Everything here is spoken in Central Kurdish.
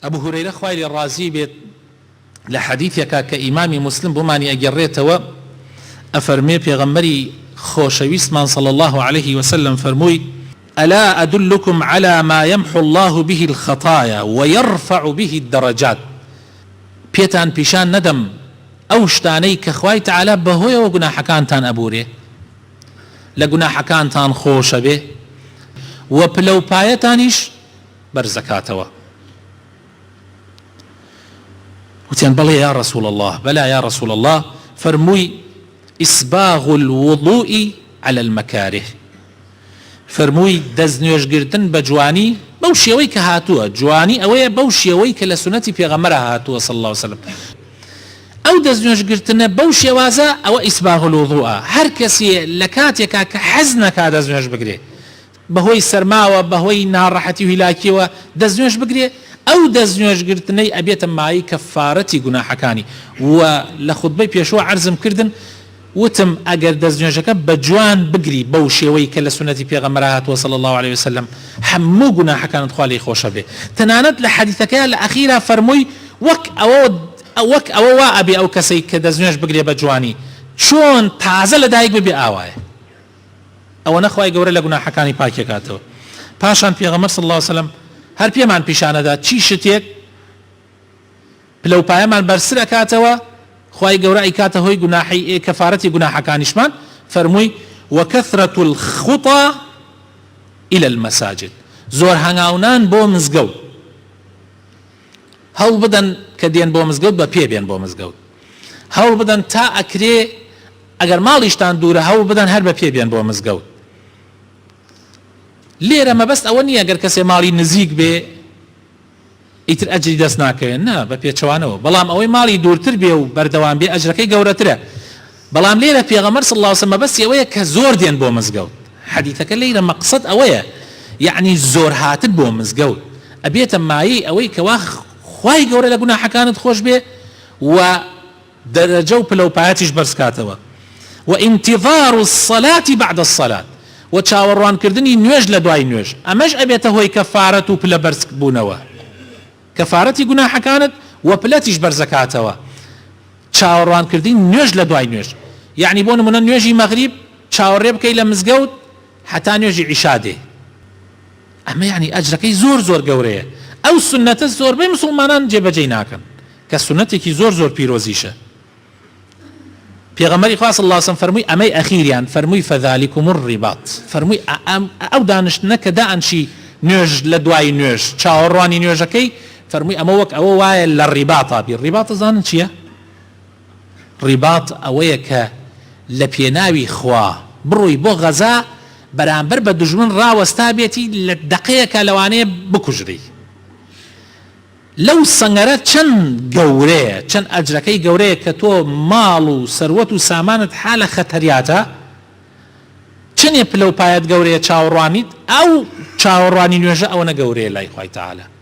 أبو هريرة خوالي الرازي بيت لحديثك كإمام مسلم بماني أجريتوا أفرمي بيغمري خوشويسمان صلى الله عليه وسلم فرموي ألا أدلكم على ما يمحو الله به الخطايا ويرفع به الدرجات بيتان بيشان ندم أو شتاني كخواي تعالى بهوي وقناح كانتان أبوري لقناح كانتان خوش به وبلو بايتانيش برزكاتوا وتين بلى يا رسول الله بلى يا رسول الله فرموي إسباغ الوضوء على المكاره فرموي دزنيوش قردن بجواني بوشيوي كهاتوا جواني أوي بوشيوي كلسنتي في غمرها هاتوا صلى الله عليه وسلم أو دزنيوش قردن بوشي وازا أو إسباغ الوضوء هر كسي لكاتيك كحزنك دزنيوش بقري بهوي سرماوة بهوي نار راحتي وهلاكي ودزنيوش بقري أو دزنيوش قردني أبيت معي كفارتي قناحكاني ولخطبي بيشو عرزم كردن وتم اگر دزنيوشك بجوان بقري بوشيوي كلا سنتي بيغمرات وصلى الله عليه وسلم حمو قناح كانت خوالي خوشة به تنانت لحديثك الأخيرة فرموي وك أو أبي أو كسي كدزنيوش بقري بجواني شون تعزل دايق ببي آواي أو نخواي قوري لقناح كاني باكي كاتو پاشان بيغمر صلى الله عليه وسلم هر بيمان بيشانه دا چي شتيك بلو بايمان برسر كاتوا خواهي قورائي كاته هوي قناحي كفارتي قناحا كانشمان فرموي وكثرة الخطى إلى المساجد زور هنگاونان بو مزگود هول بدن كدين بو مزگود با پی بين بو مزگود هول بدن تا اكري اگر ماليشتان دوره هول بدن هر با پی بين بو مزگود ليره ما بس اوني اگر كسي مالي نزيق بي ئیتر ئەجری دەست ناکەوێن نا بە پێچەوانەوە بەڵام ئەوەی ماڵی دوورتر بێ و بەردەوام بێ ئەجرەکەی گەورەترە بەڵام لێرە پێغەمبەر صلی الله علیه وسلم بەس ئەوەیە کە زۆر دێن بۆ مزگەوت حەدیثەکە لێرە مەقسەد ئەوەیە یعنی زۆر هاتن بۆ مزگەوت ئەبێتە مایی ئەوەی کەوا خوای گەورە لە گوناحەکانت خۆش بێ و دەرەجە و پلەپایەتیش بەرزکاتەوە وانتظار الصلاة بعد الصلاة و چاوەڕوانکردنی نوێژ لە دوای نوێژ ئەمەش ئەبێتە هۆی کەفارەت و پلە بەرزبوونەوە كفارتي قناح كانت وبلاتيش برزكاتوا چاوروان كردين نوج لدواي نوج يعني بون من نوجي مغرب چاوريب كي لمزقود حتى نوجي عشاده اما يعني اجركي زور زور قوريه او سنة الزور بي مسلمانان جيب جيناكن كسنتك زور زور بيروزيشه پیغمبر خدا صلی الله علیه وسلم فرموی امی اخیریان فرموی فذلكم الرباط فرموی او دانش نکدا انشي نوج لدواي نوج چاورواني نوجكي فرموي أموك أو واي للرباطة بالرباط زان چيا رباط أويك لبيناوي خوا بروي بو غزا برانبر بدجمن راوستابيتي لدقيقة لواني بكجري لو سنگرت چن گوريه چن أجركي گوريه كتو مالو سروتو سامانت حالة خطرياتا چن يبلو بايت گوريه چاوروانيت أو چاورواني نوجه أو نگوريه لاي خواهي تعالى